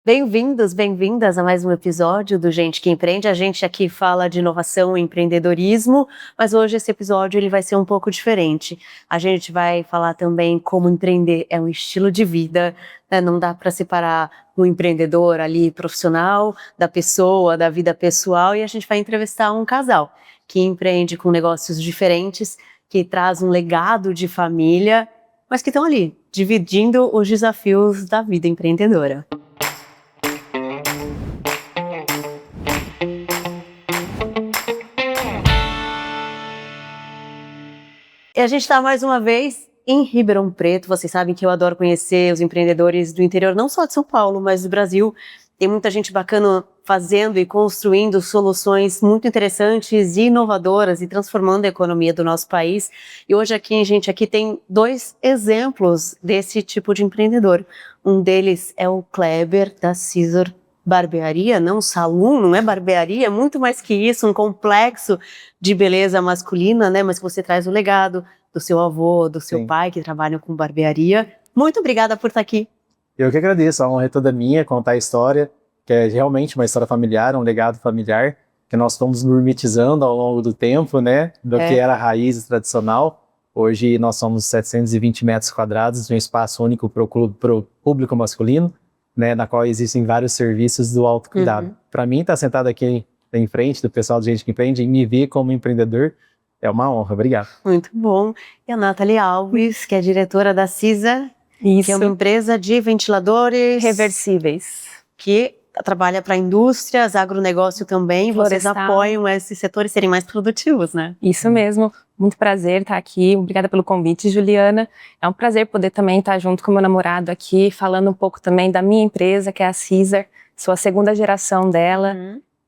Bem-vindos, bem-vindas a mais um episódio do Gente que Empreende. A gente aqui fala de inovação e empreendedorismo, mas hoje esse episódio ele vai ser um pouco diferente. A gente vai falar também como empreender é um estilo de vida, né? Não dá para separar o empreendedor ali profissional da pessoa, da vida pessoal, e a gente vai entrevistar um casal que empreende com negócios diferentes, que traz um legado de família, mas que estão ali, dividindo os desafios da vida empreendedora. E a gente está mais uma vez em Ribeirão Preto. Vocês sabem que eu adoro conhecer os empreendedores do interior, não só de São Paulo, mas do Brasil. Tem muita gente bacana fazendo e construindo soluções muito interessantes e inovadoras e transformando a economia do nosso país. E hoje aqui, gente, aqui tem dois exemplos desse tipo de empreendedor. Um deles é o Kleber, da Caesar Barbearia, não salão, não é barbearia, é muito mais que isso, um complexo de beleza masculina, né? Mas que você traz o legado do seu avô, do seu pai, que trabalham com barbearia. Muito obrigada por estar aqui. Eu que agradeço, a honra é toda minha contar a história, que é realmente uma história familiar, um legado familiar, que nós fomos gourmetizando ao longo do tempo, né? Do que era a raiz tradicional. Hoje nós somos 720 metros quadrados de um espaço único para o público masculino, né, na qual existem vários serviços do autocuidado. Para mim, estar sentado aqui em frente do pessoal de Gente que Empreende e me ver como empreendedor é uma honra. Obrigado. Muito bom. E a Nathalie Alves, que é diretora da Caesar, que é uma empresa de ventiladores reversíveis, que trabalha para indústrias, agronegócio também. Vocês Florestal. apoiam esses setores serem mais produtivos, né? Isso mesmo. Muito prazer estar aqui. Obrigada pelo convite, Juliana. É um prazer poder também estar junto com meu namorado aqui, falando um pouco também da minha empresa, que é a Caesar. Sou a segunda geração dela.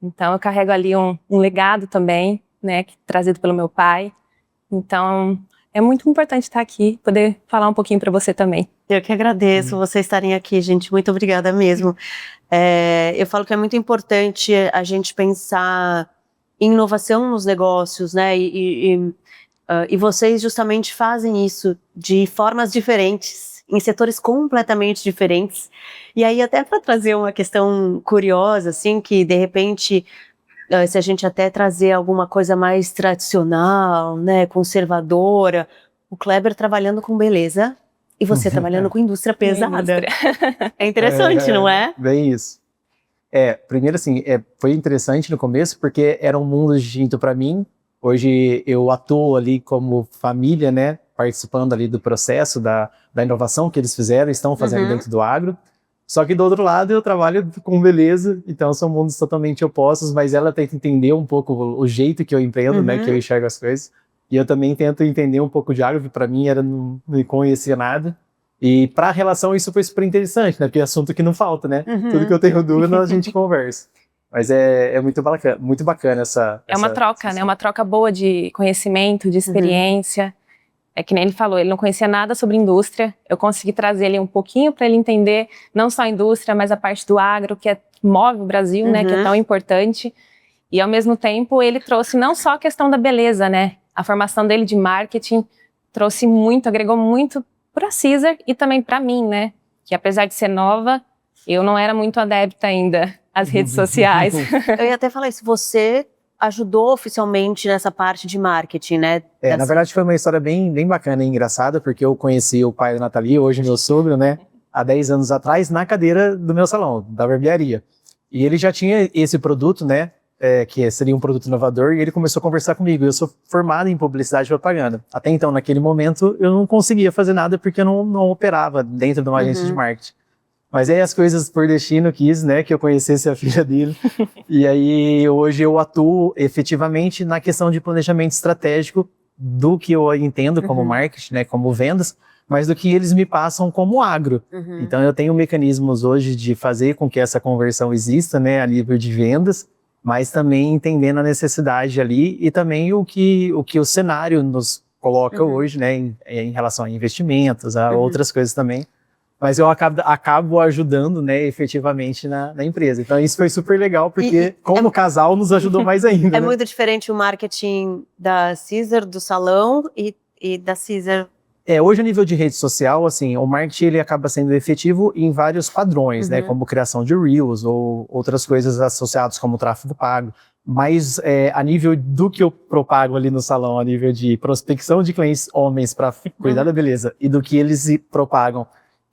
Então, eu carrego ali um legado também, né, trazido pelo meu pai. Então, é muito importante estar aqui, poder falar um pouquinho para você também. Eu que agradeço vocês estarem aqui, gente. Muito obrigada mesmo. Eu falo que é muito importante a gente pensar em inovação nos negócios, né? E vocês justamente fazem isso de formas diferentes, em setores completamente diferentes. E aí, até para trazer uma questão curiosa, assim, que de repente, se a gente até trazer alguma coisa mais tradicional, né, conservadora, o Kleber trabalhando com beleza e você trabalhando com indústria pesada. É interessante, não é? Bem isso. Primeiro assim, foi interessante no começo porque era um mundo distinto para mim. Hoje eu atuo ali como família, né, participando ali do processo da inovação que eles fizeram, estão fazendo dentro do agro. Só que do outro lado eu trabalho com beleza, então são mundos totalmente opostos, mas ela tenta entender um pouco o jeito que eu empreendo, né, que eu enxergo as coisas. E eu também tento entender um pouco de agro, que para mim não conhecia nada. E para a relação isso foi super interessante, né, porque é assunto que não falta, né? Tudo que eu tenho dúvida a gente conversa. Mas é muito bacana essa... É uma troca, né? Uma troca boa de conhecimento, de experiência. É que nem ele falou, ele não conhecia nada sobre indústria. Eu consegui trazer ele um pouquinho para ele entender não só a indústria, mas a parte do agro, que move o Brasil, né? Que é tão importante. E ao mesmo tempo ele trouxe não só a questão da beleza, né? A formação dele de marketing trouxe muito, agregou muito para a Caesar e também para mim, né? Que apesar de ser nova, eu não era muito adepta ainda às redes sociais. Eu ia até falar isso, você ajudou oficialmente nessa parte de marketing, né? Na verdade foi uma história bem bacana e engraçada, porque eu conheci o pai da Nathalie, hoje meu sogro, né? Há 10 anos atrás, na cadeira do meu salão, da barbearia. E ele já tinha esse produto, né? Que seria um produto inovador, e ele começou a conversar comigo. Eu sou formado em publicidade e propaganda. Até então, naquele momento, eu não conseguia fazer nada porque eu não operava dentro de uma agência de marketing. Mas aí as coisas por destino quis, né, que eu conhecesse a filha dele. E aí hoje eu atuo efetivamente na questão de planejamento estratégico do que eu entendo como marketing, né, como vendas, mas do que eles me passam como agro. Então eu tenho mecanismos hoje de fazer com que essa conversão exista, né, a nível de vendas, mas também entendendo a necessidade ali e também o que o cenário nos coloca hoje, né, em relação a investimentos, a outras coisas também. Mas eu acabo ajudando, né, efetivamente na empresa. Então isso foi super legal, porque como casal nos ajudou mais ainda. É né? muito diferente o marketing da Caesar, do salão, e da Caesar Hoje, a nível de rede social, assim, o marketing ele acaba sendo efetivo em vários padrões, né? Como criação de Reels ou outras coisas associadas como tráfego pago. Mas a nível do que eu propago ali no salão, a nível de prospecção de clientes homens para cuidar da beleza e do que eles propagam,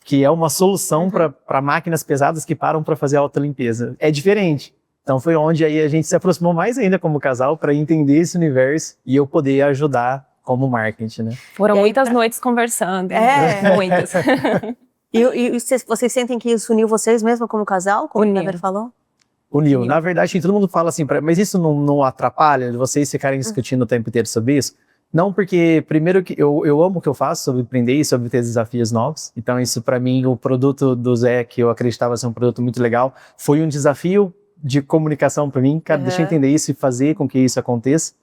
que é uma solução para máquinas pesadas que param para fazer alta limpeza, é diferente. Então foi onde aí a gente se aproximou mais ainda como casal para entender esse universo e eu poder ajudar como marketing, né? Foram muitas noites conversando. Muitas. E vocês sentem que isso uniu vocês mesmo como casal, como o Kleber falou? Uniu. Na verdade, todo mundo fala assim, mas isso não atrapalha vocês ficarem discutindo o tempo inteiro sobre isso? Não, porque primeiro que eu amo o que eu faço sobre empreender e sobre ter desafios novos. Então isso para mim, o produto do Zé, que eu acreditava ser um produto muito legal, foi um desafio de comunicação para mim. Cara, deixa eu entender isso e fazer com que isso aconteça.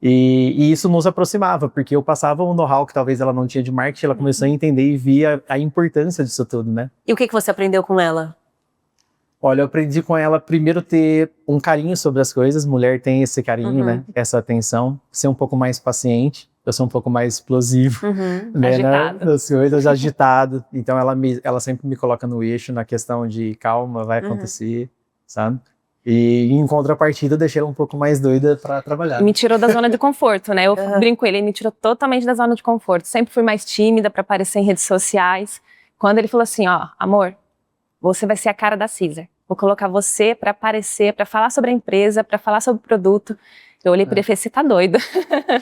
E isso nos aproximava, porque eu passava um know-how que talvez ela não tinha de marketing, ela começou a entender e via a importância disso tudo, né? E o que você aprendeu com ela? Olha, eu aprendi com ela primeiro ter um carinho sobre as coisas, mulher tem esse carinho, né? Essa atenção, ser um pouco mais paciente, eu sou um pouco mais explosivo, né? Agitado. Nas coisas, agitado, então ela sempre me coloca no eixo na questão de calma, vai acontecer, sabe? E em contrapartida, eu deixei ela um pouco mais doida pra trabalhar. Me tirou da zona de conforto, né? Eu brinco com ele me tirou totalmente da zona de conforto. Sempre fui mais tímida pra aparecer em redes sociais. Quando ele falou assim, ó, amor, você vai ser a cara da Caesar. Vou colocar você pra aparecer, pra falar sobre a empresa, pra falar sobre o produto. Eu olhei pra ele e falei, você tá doido.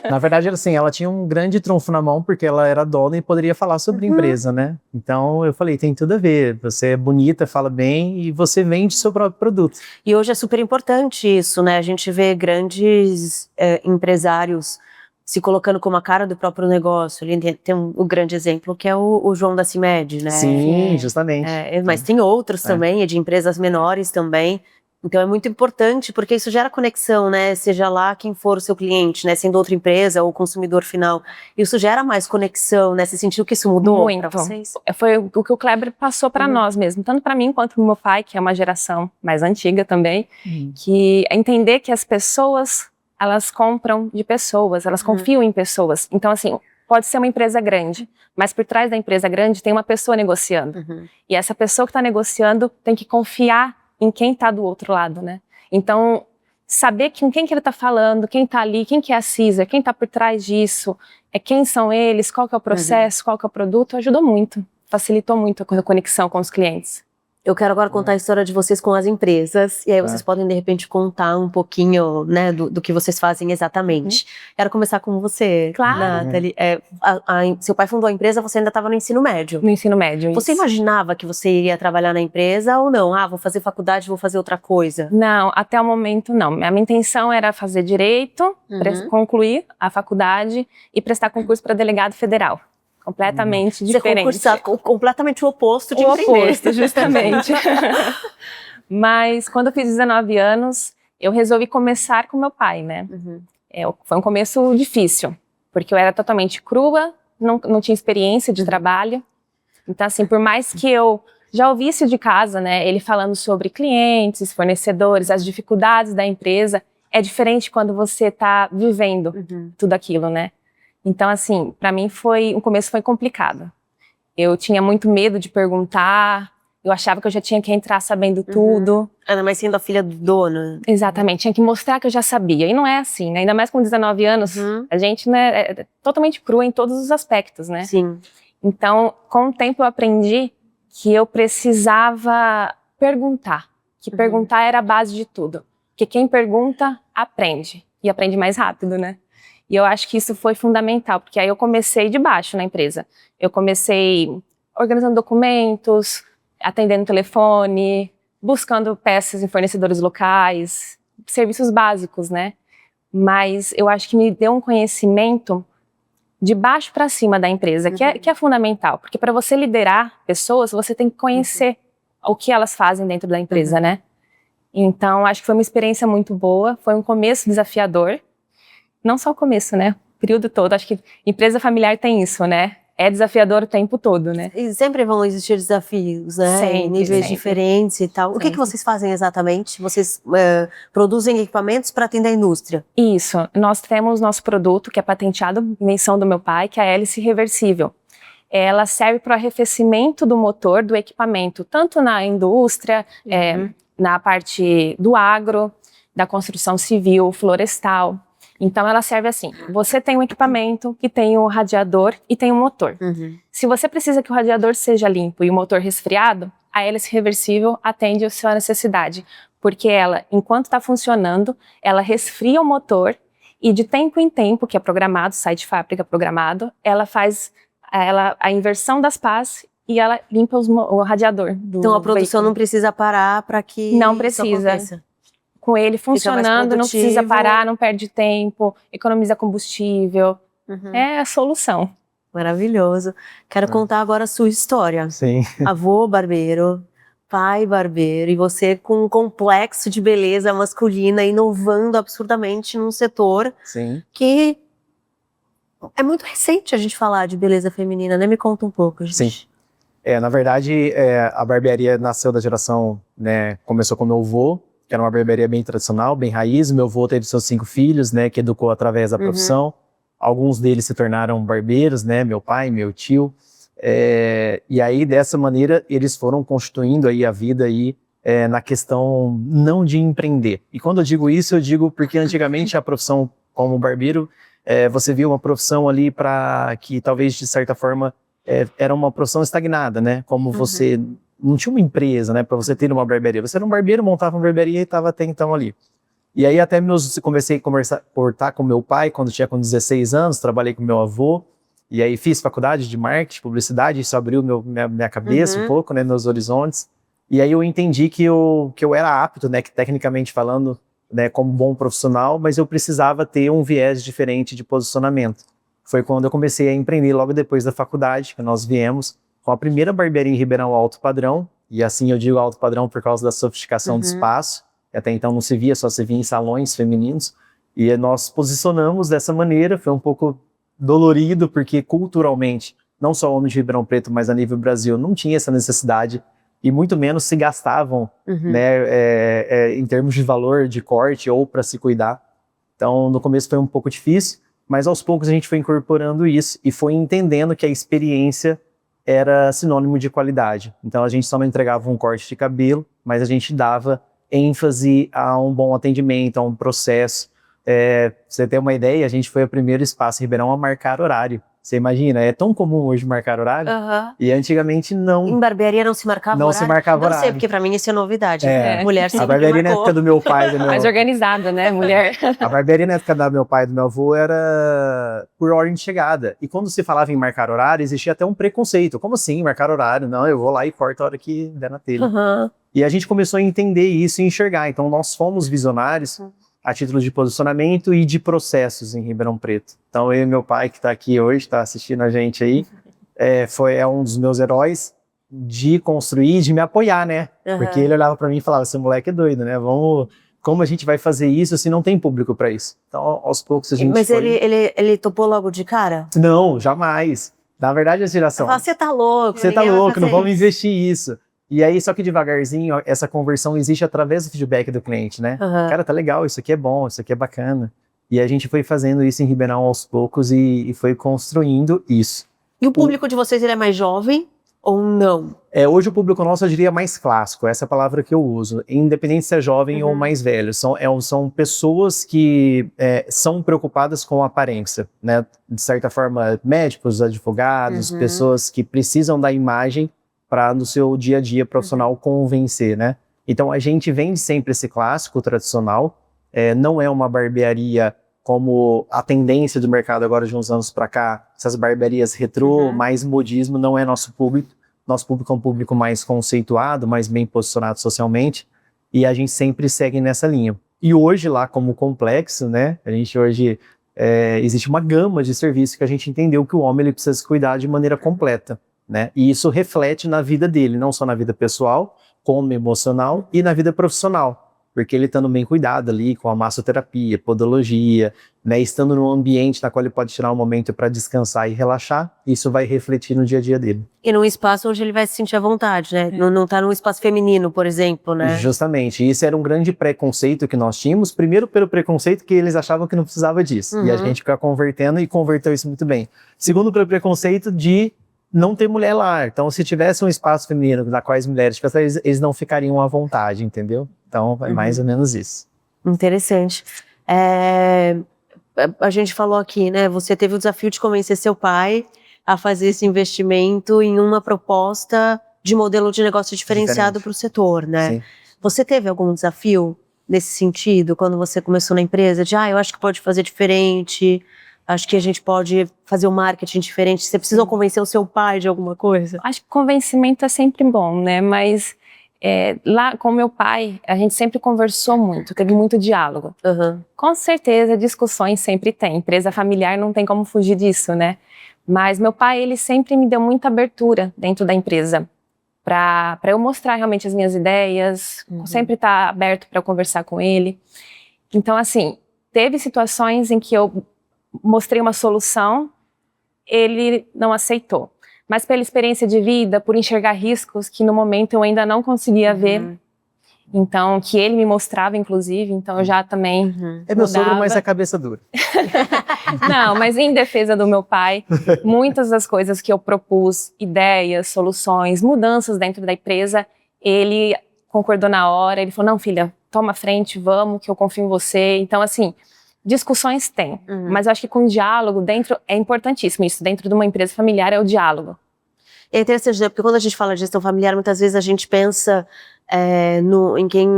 Na verdade, assim, ela tinha um grande trunfo na mão, porque ela era dona e poderia falar sobre a empresa, né? Então, eu falei, tem tudo a ver. Você é bonita, fala bem e você vende seu próprio produto. E hoje é super importante isso, né? A gente vê grandes empresários se colocando como a cara do próprio negócio. Ali tem um grande exemplo, que é o João da CIMED, né? Sim, justamente. Mas tem outros também, de empresas menores também. Então é muito importante, porque isso gera conexão, né? Seja lá quem for o seu cliente, né? Sendo outra empresa ou consumidor final. Isso gera mais conexão, né? Você sentiu que isso mudou para vocês? Foi o que o Kleber passou para nós mesmo, tanto para mim quanto para o meu pai, que é uma geração mais antiga também, que é entender que as pessoas, elas compram de pessoas, elas confiam em pessoas. Então, assim, pode ser uma empresa grande, mas por trás da empresa grande tem uma pessoa negociando. E essa pessoa que está negociando tem que confiar em quem está do outro lado, né? Então, saber com quem que ele está falando, quem está ali, quem que é a Caesar, quem está por trás disso, quem são eles, qual que é o processo, qual que é o produto, ajudou muito, facilitou muito a conexão com os clientes. Eu quero agora contar a história de vocês com as empresas, e aí vocês podem, de repente, contar um pouquinho, né, do que vocês fazem exatamente. Quero começar com você, Nathalie. Seu pai fundou a empresa, você ainda estava no ensino médio. No ensino médio, Você imaginava que você iria trabalhar na empresa ou não? Vou fazer faculdade, vou fazer outra coisa. Não, até o momento não. A minha intenção era fazer direito, concluir a faculdade e prestar concurso para delegado federal. Completamente diferente. Você completamente o oposto de empreender. O oposto, justamente. Mas quando eu fiz 19 anos, eu resolvi começar com meu pai, né? Foi um começo difícil, porque eu era totalmente crua, não tinha experiência de trabalho. Então, assim, por mais que eu já ouvisse de casa, né, ele falando sobre clientes, fornecedores, as dificuldades da empresa, é diferente quando você está vivendo tudo aquilo, né? Então, assim, para mim o começo foi complicado. Eu tinha muito medo de perguntar, eu achava que eu já tinha que entrar sabendo tudo. Ainda mais sendo a filha do dono. Exatamente, tinha que mostrar que eu já sabia. E não é assim, né? Ainda mais com 19 anos, a gente, né, é totalmente crua em todos os aspectos, né? Sim. Então, com o tempo eu aprendi que eu precisava perguntar. Que perguntar era a base de tudo. Porque quem pergunta, aprende. E aprende mais rápido, né? E eu acho que isso foi fundamental, porque aí eu comecei de baixo na empresa. Eu comecei organizando documentos, atendendo telefone, buscando peças em fornecedores locais, serviços básicos, né? Mas eu acho que me deu um conhecimento de baixo para cima da empresa, que é fundamental. Porque para você liderar pessoas, você tem que conhecer o que elas fazem dentro da empresa, né? Então, acho que foi uma experiência muito boa, foi um começo desafiador. Não só o começo, né? O período todo. Acho que empresa familiar tem isso, né? É desafiador o tempo todo, né? E sempre vão existir desafios, né? Sempre, níveis diferentes e tal. Sempre. O que vocês fazem exatamente? Vocês produzem equipamentos para atender a indústria? Isso. Nós temos nosso produto, que é patenteado, invenção do meu pai, que é a hélice reversível. ela serve para o arrefecimento do motor, do equipamento, tanto na indústria, na parte do agro, da construção civil, florestal. Então ela serve assim, você tem um equipamento que tem o radiador e tem o motor. Se você precisa que o radiador seja limpo e o motor resfriado, a hélice reversível atende a sua necessidade, porque ela, enquanto está funcionando, ela resfria o motor e de tempo em tempo, que é programado, sai de fábrica programado, ela faz a inversão das pás e ela limpa o radiador do Então a produção veículo. não precisa parar para que Não isso precisa. aconteça. Com ele funcionando, não precisa produtivo. parar, não perde tempo, economiza combustível. É a solução. Maravilhoso. Quero contar agora a sua história. Sim. Avô barbeiro, pai barbeiro, e você com um complexo de beleza masculina, inovando absurdamente num setor Sim. que é muito recente a gente falar de beleza feminina, né? Me conta um pouco, gente. Sim. Na verdade, a barbearia nasceu da geração, né, começou com meu avô, que era uma barbearia bem tradicional, bem raiz. Meu avô teve seus 5 filhos, né, que educou através da profissão. Alguns deles se tornaram barbeiros, né, meu pai, meu tio. E aí, dessa maneira, eles foram constituindo aí a vida aí, na questão não de empreender. E quando eu digo isso, eu digo porque antigamente a profissão como barbeiro, você via uma profissão ali para que talvez, de certa forma, era uma profissão estagnada, né? Como você não tinha uma empresa, né, para você ter uma barbearia. Você era um barbeiro, montava uma barbearia e estava até então ali. E aí até comecei a cortar com meu pai quando tinha com 16 anos, trabalhei com meu avô, e aí fiz faculdade de marketing, publicidade, isso abriu minha cabeça um pouco, né, meus horizontes. E aí eu entendi que eu era apto, né, que tecnicamente falando, né, como bom profissional, mas eu precisava ter um viés diferente de posicionamento. Foi quando eu comecei a empreender logo depois da faculdade, que nós viemos com a primeira barbearia em Ribeirão alto padrão, e assim eu digo alto padrão por causa da sofisticação do espaço, que até então não se via, só se via em salões femininos, e nós posicionamos dessa maneira. Foi um pouco dolorido, porque culturalmente, não só o homem de Ribeirão Preto, mas a nível Brasil, não tinha essa necessidade, e muito menos se gastavam, né, em termos de valor de corte ou para se cuidar. Então no começo foi um pouco difícil, mas aos poucos a gente foi incorporando isso, e foi entendendo que a experiência era sinônimo de qualidade. Então a gente só não entregava um corte de cabelo, mas a gente dava ênfase a um bom atendimento, a um processo. Pra você ter uma ideia, a gente foi o primeiro espaço em Ribeirão a marcar horário. Você imagina, é tão comum hoje marcar horário, e antigamente não. Em barbearia não se marcava Não horário? se marcava Eu não horário. sei, porque pra mim isso é novidade. Mulher sempre A barbearia na marcou. época do meu pai, Mais organizada, né, mulher? A barbearia na época do meu pai e do meu avô era por ordem de chegada. E quando se falava em marcar horário, existia até um preconceito. Como assim, marcar horário? Não, eu vou lá e corto a hora que der na telha. E a gente começou a entender isso e enxergar. Então nós fomos visionários a título de posicionamento e de processos em Ribeirão Preto. Então eu e meu pai, que está aqui hoje, está assistindo a gente aí, é um dos meus heróis de construir, de me apoiar, né? Porque ele olhava para mim e falava, esse moleque é doido, né? Como a gente vai fazer isso se não tem público para isso? Então aos poucos a gente Mas foi... ele topou logo de cara? Não, jamais. Na verdade, a geração... Você tá louco. Você tá ninguém vai louco, não fazer vamos isso. investir isso. E aí, só que devagarzinho, essa conversão existe através do feedback do cliente, né? Cara, tá legal, isso aqui é bom, isso aqui é bacana. E a gente foi fazendo isso em Ribeirão aos poucos e foi construindo isso. E o público de vocês, ele é mais jovem ou não? Hoje o público nosso, eu diria, mais clássico, essa é a palavra que eu uso. Independente se é jovem ou mais velho. São pessoas que são preocupadas com a aparência, né? De certa forma, médicos, advogados, pessoas que precisam da imagem para no seu dia a dia profissional convencer, né? Então a gente vende sempre esse clássico tradicional, não é uma barbearia como a tendência do mercado agora de uns anos para cá, essas barbearias retrô, mais modismo, não é nosso público. Nosso público é um público mais conceituado, mais bem posicionado socialmente, e a gente sempre segue nessa linha. E hoje lá como complexo, né, a gente hoje, existe uma gama de serviços que a gente entendeu que o homem ele precisa se cuidar de maneira completa, né, e isso reflete na vida dele, não só na vida pessoal, como emocional e na vida profissional. Porque ele estando bem cuidado ali com a massoterapia, podologia, né, estando num ambiente na qual ele pode tirar um momento para descansar e relaxar, isso vai refletir no dia a dia dele. E num espaço onde ele vai se sentir à vontade, né? Não tá num espaço feminino, por exemplo, né? Justamente, isso era um grande preconceito que nós tínhamos, primeiro pelo preconceito que eles achavam que não precisava disso, e a gente fica convertendo e converteu isso muito bem. Segundo, pelo preconceito de não ter mulher lá. Então, se tivesse um espaço feminino na qual as mulheres tivessem, eles não ficariam à vontade, entendeu? Então, é mais ou menos isso. Interessante. A gente falou aqui, né? Você teve o desafio de convencer seu pai a fazer esse investimento em uma proposta de modelo de negócio diferenciado para o setor, né? Sim. Você teve algum desafio nesse sentido, quando você começou na empresa, de eu acho que pode fazer diferente, acho que a gente pode fazer um marketing diferente. Você precisou convencer o seu pai de alguma coisa? Acho que convencimento é sempre bom, né? Mas lá com meu pai, a gente sempre conversou muito, teve muito diálogo. Uhum. Com certeza, discussões sempre tem. Empresa familiar não tem como fugir disso, né? Mas meu pai, ele sempre me deu muita abertura dentro da empresa para eu mostrar realmente as minhas ideias, sempre estar aberto para eu conversar com ele. Então, assim, teve situações em que eu mostrei uma solução, ele não aceitou. Mas pela experiência de vida, por enxergar riscos que no momento eu ainda não conseguia ver, então, que ele me mostrava, inclusive, então eu já também É meu sogro, mas é cabeça dura. Não, mas em defesa do meu pai, muitas das coisas que eu propus, ideias, soluções, mudanças dentro da empresa, ele concordou na hora, ele falou, não filha, toma a frente, vamos, que eu confio em você. Então assim, discussões tem, mas eu acho que com diálogo dentro, é importantíssimo isso, dentro de uma empresa familiar é o diálogo. É interessante, né? Porque quando a gente fala de gestão familiar, muitas vezes a gente pensa em quem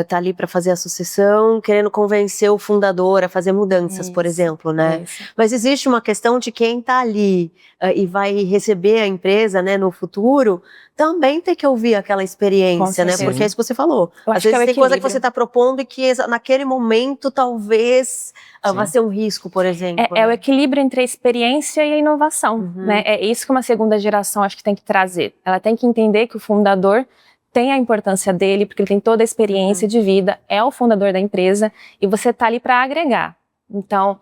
tá ali para fazer a sucessão, querendo convencer o fundador a fazer mudanças, por exemplo, né? Mas existe uma questão de quem tá ali e vai receber a empresa, né, no futuro, também tem que ouvir aquela experiência, né? Porque é isso que você falou. Às vezes tem coisa que você tá propondo e que naquele momento talvez vai ser um risco, por exemplo. É o equilíbrio entre a experiência e a inovação, né? É isso que uma segunda geração acho que tem que trazer. Ela tem que entender que o fundador tem a importância dele, porque ele tem toda a experiência de vida, é o fundador da empresa, e você tá ali para agregar. Então,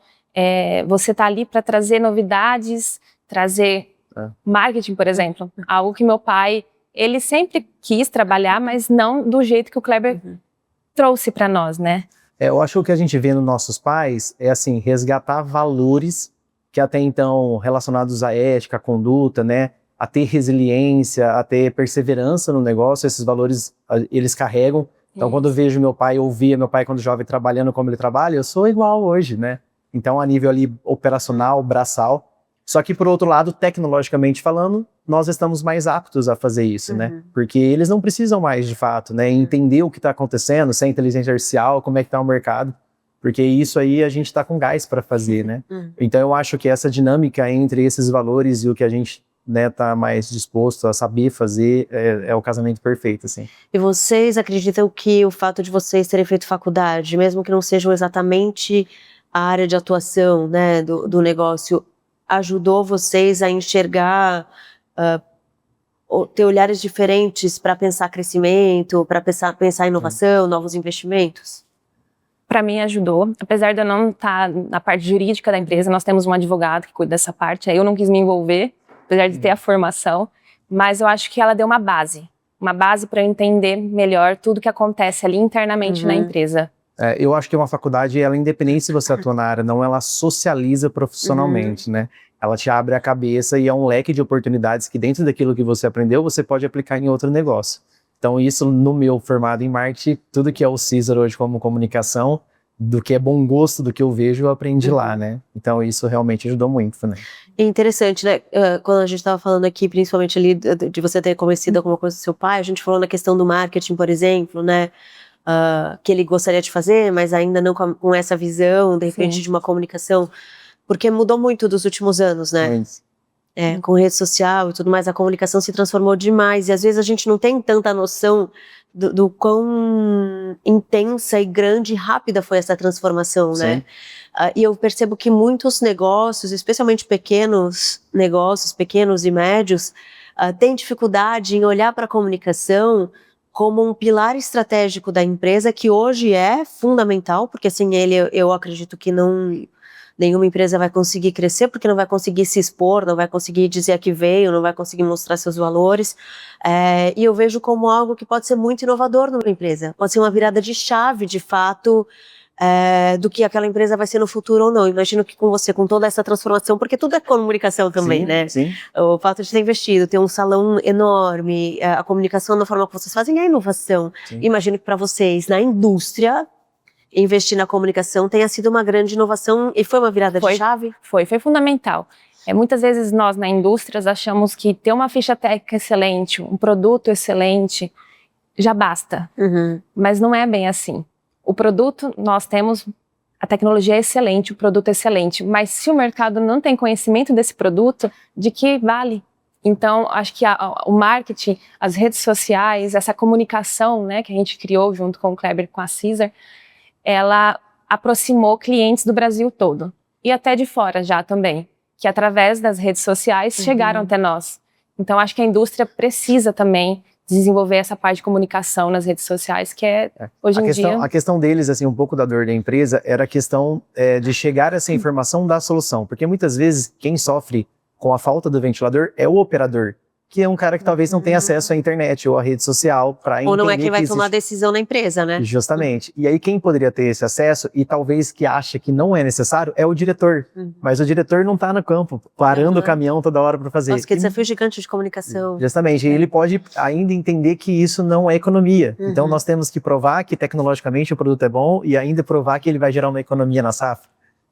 você tá ali para trazer novidades, trazer marketing, por exemplo. Algo que meu pai, ele sempre quis trabalhar, mas não do jeito que o Kleber trouxe para nós, né? Eu acho que o que a gente vê nos nossos pais é, assim, resgatar valores que até então relacionados à ética, à conduta, né? A ter resiliência, a ter perseverança no negócio, esses valores eles carregam. Então, quando eu vejo meu pai, eu via meu pai quando jovem trabalhando como ele trabalha, eu sou igual hoje, né? Então, a nível ali operacional, braçal. Só que, por outro lado, tecnologicamente falando, nós estamos mais aptos a fazer isso, né? Porque eles não precisam mais, de fato, né? Entender o que está acontecendo, se é inteligência artificial, como é que está o mercado. Porque isso aí a gente está com gás para fazer, né? Então, eu acho que essa dinâmica entre esses valores e o que a gente tá mais disposto a saber fazer, é o casamento perfeito, assim. E vocês acreditam que o fato de vocês terem feito faculdade, mesmo que não sejam exatamente a área de atuação, né, do negócio, ajudou vocês a enxergar, ter olhares diferentes para pensar crescimento, para pensar inovação, novos investimentos? Para mim ajudou, apesar de eu não estar na parte jurídica da empresa, nós temos um advogado que cuida dessa parte, aí eu não quis me envolver, apesar de ter a formação, mas eu acho que ela deu uma base para eu entender melhor tudo que acontece ali internamente na empresa. Eu acho que uma faculdade, ela independente se você atua na área, não, ela socializa profissionalmente, né? Ela te abre a cabeça e é um leque de oportunidades que dentro daquilo que você aprendeu, você pode aplicar em outro negócio. Então isso, no meu formado em marketing, tudo que é o Cesar hoje como comunicação, do que é bom gosto, do que eu vejo, eu aprendi lá, né? Então isso realmente ajudou muito, né? É interessante, né? Quando a gente estava falando aqui, principalmente ali de você ter conhecido alguma coisa do seu pai, a gente falou na questão do marketing, por exemplo, né? Que ele gostaria de fazer, mas ainda não com essa visão, de repente, de uma comunicação, porque mudou muito dos últimos anos, né? Com rede social e tudo mais, a comunicação se transformou demais, e às vezes a gente não tem tanta noção do quão intensa e grande e rápida foi essa transformação, né? E eu percebo que muitos negócios, especialmente pequenos negócios, pequenos e médios, têm dificuldade em olhar para a comunicação como um pilar estratégico da empresa, que hoje é fundamental, porque sem ele eu acredito que nenhuma empresa vai conseguir crescer, porque não vai conseguir se expor, não vai conseguir dizer a que veio, não vai conseguir mostrar seus valores. E eu vejo como algo que pode ser muito inovador numa empresa. Pode ser uma virada de chave, de fato, do que aquela empresa vai ser no futuro ou não. Imagino que com você, com toda essa transformação, porque tudo é comunicação também, Sim, né? sim. O fato de ter investido, ter um salão enorme, a comunicação da forma que vocês fazem é a inovação. Sim. Imagino que para vocês, na indústria, investir na comunicação tenha sido uma grande inovação e foi uma virada de chave? Foi fundamental. Muitas vezes nós, na indústria, achamos que ter uma ficha técnica excelente, um produto excelente, já basta. Mas não é bem assim. O produto, nós temos, a tecnologia é excelente, o produto é excelente, mas se o mercado não tem conhecimento desse produto, de que vale? Então, acho que o marketing, as redes sociais, essa comunicação, né, que a gente criou junto com o Kleber e com a Caesar, ela aproximou clientes do Brasil todo. E até de fora já também, que através das redes sociais chegaram até nós. Então, acho que a indústria precisa também desenvolver essa parte de comunicação nas redes sociais, que hoje em dia... A questão deles, assim, um pouco da dor da empresa, era a questão de chegar essa informação da solução. Porque muitas vezes, quem sofre com a falta do ventilador é o operador, que é um cara que talvez não tenha acesso à internet ou à rede social para entender. Ou não é quem vai tomar a decisão na empresa, né? Justamente. E aí quem poderia ter esse acesso e talvez que acha que não é necessário é o diretor. Mas o diretor não está no campo, parando o caminhão toda hora para fazer. Nossa, que desafio gigante de comunicação. Justamente. E ele pode ainda entender que isso não é economia. Então nós temos que provar que tecnologicamente o produto é bom e ainda provar que ele vai gerar uma economia na safra.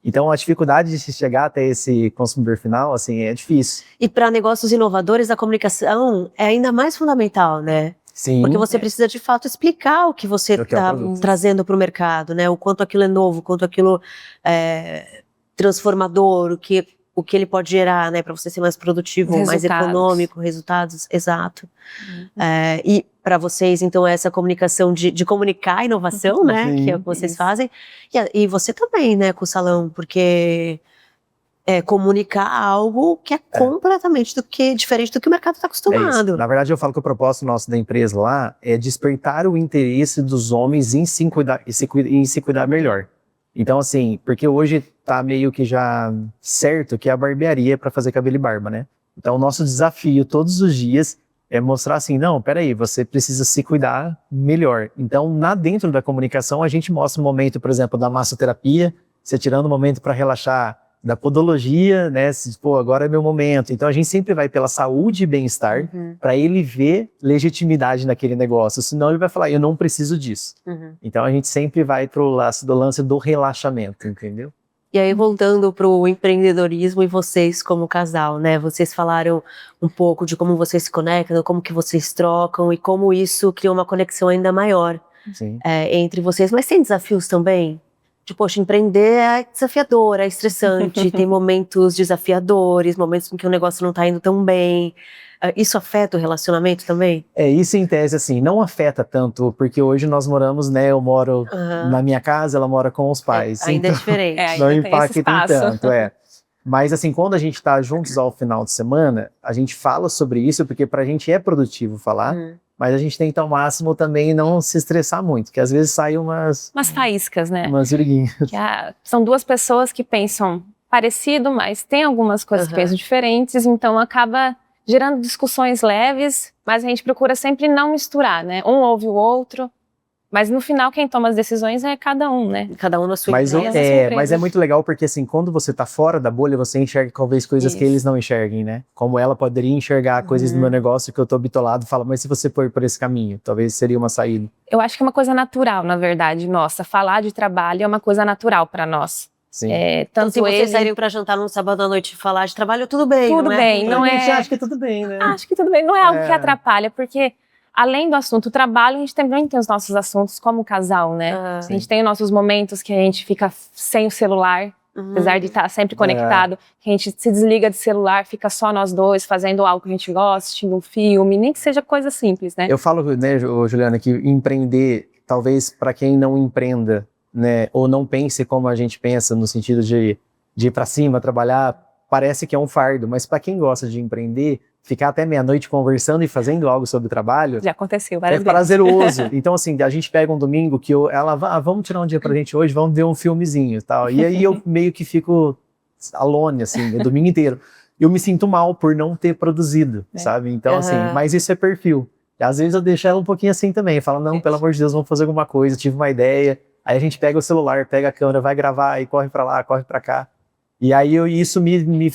Então, a dificuldade de se chegar até esse consumidor final, assim, é difícil. E para negócios inovadores, a comunicação é ainda mais fundamental, né? Sim. Porque você precisa, de fato, explicar o que você está trazendo para o mercado, né? O quanto aquilo é novo, o quanto aquilo é transformador, o que ele pode gerar, né? Para você ser mais produtivo, mais econômico, resultados, exato. E para vocês, então, essa comunicação de comunicar a inovação, né? Sim. Que é o que vocês fazem. E você também, né, com o salão, porque comunicar algo que é completamente diferente do que o mercado está acostumado. Na verdade, eu falo que o propósito nosso da empresa lá é despertar o interesse dos homens em se cuidar melhor. Então, assim, porque hoje tá meio que já certo que a barbearia é para fazer cabelo e barba, né? Então, o nosso desafio todos os dias é mostrar assim, não, peraí, você precisa se cuidar melhor. Então, dentro da comunicação, a gente mostra um momento, por exemplo, da massoterapia, você tirando um momento para relaxar, da podologia, né, pô, agora é meu momento. Então, a gente sempre vai pela saúde e bem-estar para ele ver legitimidade naquele negócio, senão ele vai falar, eu não preciso disso. Então, a gente sempre vai pro lance do relaxamento, entendeu? E aí, voltando para o empreendedorismo e vocês como casal, né? Vocês falaram um pouco de como vocês se conectam, como que vocês trocam e como isso cria uma conexão ainda maior entre vocês. Mas tem desafios também? Tipo, poxa, empreender é desafiador, é estressante, tem momentos desafiadores, momentos em que o negócio não tá indo tão bem. Isso afeta o relacionamento também? Isso em tese, assim, não afeta tanto, porque hoje nós moramos, né, eu moro na minha casa, ela mora com os pais. Ainda então, é diferente. Ainda não tem impacta esse espaço. tanto, Mas, assim, quando a gente tá juntos ao final de semana, a gente fala sobre isso, porque pra gente é produtivo falar, mas a gente tenta ao máximo também não se estressar muito, que às vezes saem umas faíscas, né? Umas briguinhas. São duas pessoas que pensam parecido, mas tem algumas coisas que pensam diferentes, então acaba gerando discussões leves, mas a gente procura sempre não misturar, né? Um ouve o outro, mas no final quem toma as decisões é cada um, né? Cada um na sua Mas empresa. mas é muito legal porque assim, quando você tá fora da bolha, você enxerga talvez coisas que eles não enxerguem, né? Como ela poderia enxergar coisas do meu negócio que eu tô bitolado e fala, mas se você for por esse caminho, talvez seria uma saída. Eu acho que é uma coisa natural, na verdade, nossa. Falar de trabalho é uma coisa natural para nós. Sim. Então, se vocês saírem pra jantar num sábado à noite e falar de trabalho, tudo bem, tudo não bem, não é? Você acha que tudo bem, né? Acho que tudo bem, não é algo que atrapalha, porque além do assunto trabalho, a gente também tem os nossos assuntos como casal, né? A gente tem os nossos momentos que a gente fica sem o celular, apesar de estar sempre conectado, que a gente se desliga de celular, fica só nós dois fazendo algo que a gente gosta, assistindo um filme, nem que seja coisa simples, né? Eu falo, né, Juliana, que empreender, talvez para quem não empreenda, né, ou não pense como a gente pensa, no sentido de ir para cima, trabalhar, parece que é um fardo, mas para quem gosta de empreender, ficar até meia-noite conversando e fazendo algo sobre o trabalho... Já aconteceu várias vezes. É prazeroso. Então, assim, a gente pega um domingo que ela vamos tirar um dia pra gente hoje, vamos ver um filmezinho e tal. E aí eu meio que fico alone, assim, o domingo inteiro. Eu me sinto mal por não ter produzido, sabe? Então, assim, mas isso é perfil. E às vezes eu deixo ela um pouquinho assim também. Eu falo, não, pelo amor de Deus, vamos fazer alguma coisa, tive uma ideia. Aí a gente pega o celular, pega a câmera, vai gravar e corre pra lá, corre pra cá. E aí isso me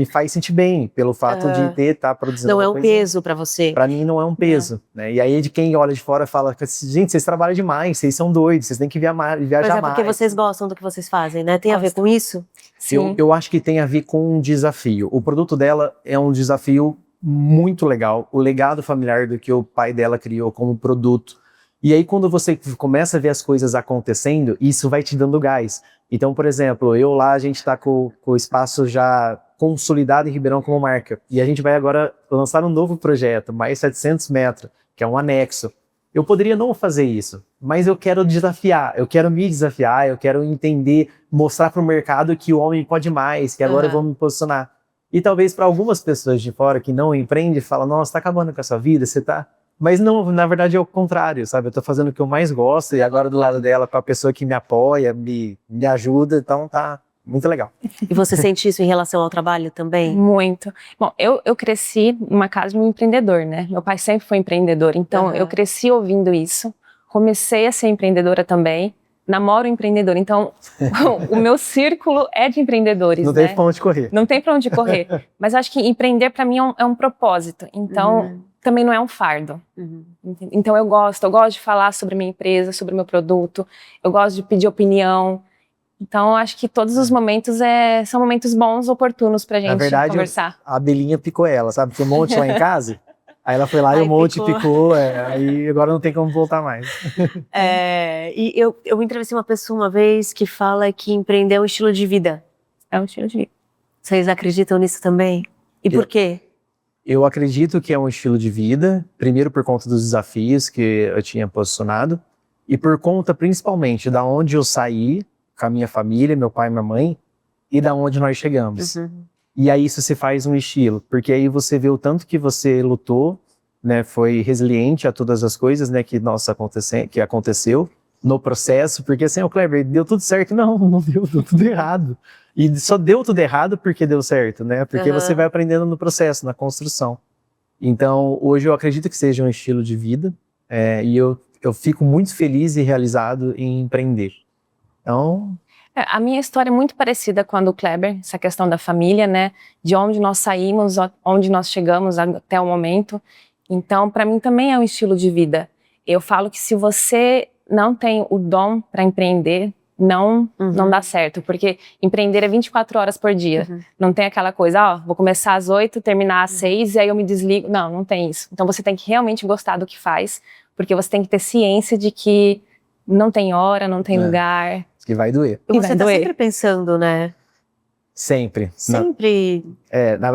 faz sentir bem, pelo fato de tá produzindo Não é um coisa. peso pra você. Pra mim não é um peso, né? E aí de quem olha de fora fala, gente, vocês trabalham demais, vocês são doidos, vocês têm que viajar mais. Mas é porque vocês gostam do que vocês fazem, né? Tem a ver com isso? Sim. Eu acho que tem a ver com um desafio. O produto dela é um desafio muito legal. O legado familiar do que o pai dela criou como produto. E aí quando você começa a ver as coisas acontecendo, isso vai te dando gás. Então, por exemplo, a gente tá com o espaço já consolidado em Ribeirão como marca. E a gente vai agora lançar um novo projeto, mais 700 metros, que é um anexo. Eu poderia não fazer isso, mas eu quero desafiar, eu quero me desafiar, eu quero entender, mostrar para o mercado que o homem pode mais, que agora eu vou me posicionar. E talvez para algumas pessoas de fora que não empreendem, falam, nossa, tá acabando com a sua vida, você tá... Mas não, na verdade é o contrário, sabe? Eu tô fazendo o que eu mais gosto e agora do lado dela, com a pessoa que me apoia, me ajuda, então tá muito legal. E você sente isso em relação ao trabalho também? Muito. Bom, eu cresci numa casa de um empreendedor, né? Meu pai sempre foi empreendedor, então eu cresci ouvindo isso. Comecei a ser empreendedora também. Namoro empreendedor, então o meu círculo é de empreendedores, Não né? tem pra onde correr. Não tem pra onde correr. Mas acho que empreender pra mim é um propósito. Então, também não é um fardo. Então eu gosto de falar sobre a minha empresa, sobre o meu produto. Eu gosto de pedir opinião. Então, acho que todos os momentos são momentos bons, oportunos pra gente Na verdade, conversar. a abelhinha picou ela, sabe? Tinha um monte lá em casa. Aí ela foi lá e o monte picou, aí agora não tem como voltar mais. E eu entrevistei uma pessoa uma vez que fala que empreender é um estilo de vida. É um estilo de vida. Vocês acreditam nisso também? E por quê? Eu acredito que é um estilo de vida, primeiro por conta dos desafios que eu tinha posicionado, e por conta principalmente da onde eu saí, com a minha família, meu pai e minha mãe, e da onde nós chegamos. E aí isso se faz um estilo, porque aí você vê o tanto que você lutou, né, foi resiliente a todas as coisas, né, que aconteceu no processo, porque assim, o Kleber, deu tudo certo? Não deu tudo errado. E só deu tudo errado porque deu certo, né, porque você vai aprendendo no processo, na construção. Então, hoje eu acredito que seja um estilo de vida, e eu fico muito feliz e realizado em empreender. Então... A minha história é muito parecida com a do Kleber, essa questão da família, né? De onde nós saímos, onde nós chegamos até o momento. Então, para mim também é um estilo de vida. Eu falo que se você não tem o dom para empreender, não dá certo. Porque empreender é 24 horas por dia. Não tem aquela coisa, vou começar às 8, terminar às 6 e aí eu me desligo. Não tem isso. Então você tem que realmente gostar do que faz, porque você tem que ter ciência de que não tem hora, não tem lugar. Que vai doer. E você tá sempre pensando, né? Sempre. Sempre.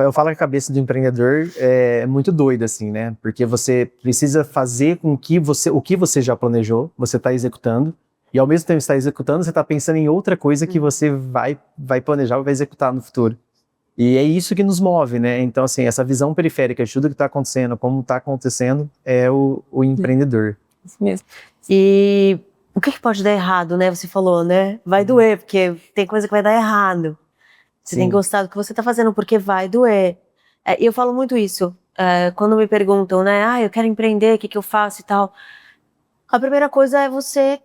Eu falo que a cabeça do empreendedor é muito doida, assim, né? Porque você precisa fazer com que o que você já planejou, você está executando, e ao mesmo tempo que está executando, você está pensando em outra coisa que você vai planejar e vai executar no futuro. E é isso que nos move, né? Então, assim, essa visão periférica de tudo que está acontecendo, como está acontecendo, é o empreendedor. Isso mesmo. E o que pode dar errado, né? Você falou, né? Vai doer, porque tem coisa que vai dar errado. Você tem que gostar do que você tá fazendo, porque vai doer. E eu falo muito isso. Quando me perguntam, né? Eu quero empreender, o que eu faço e tal. A primeira coisa é você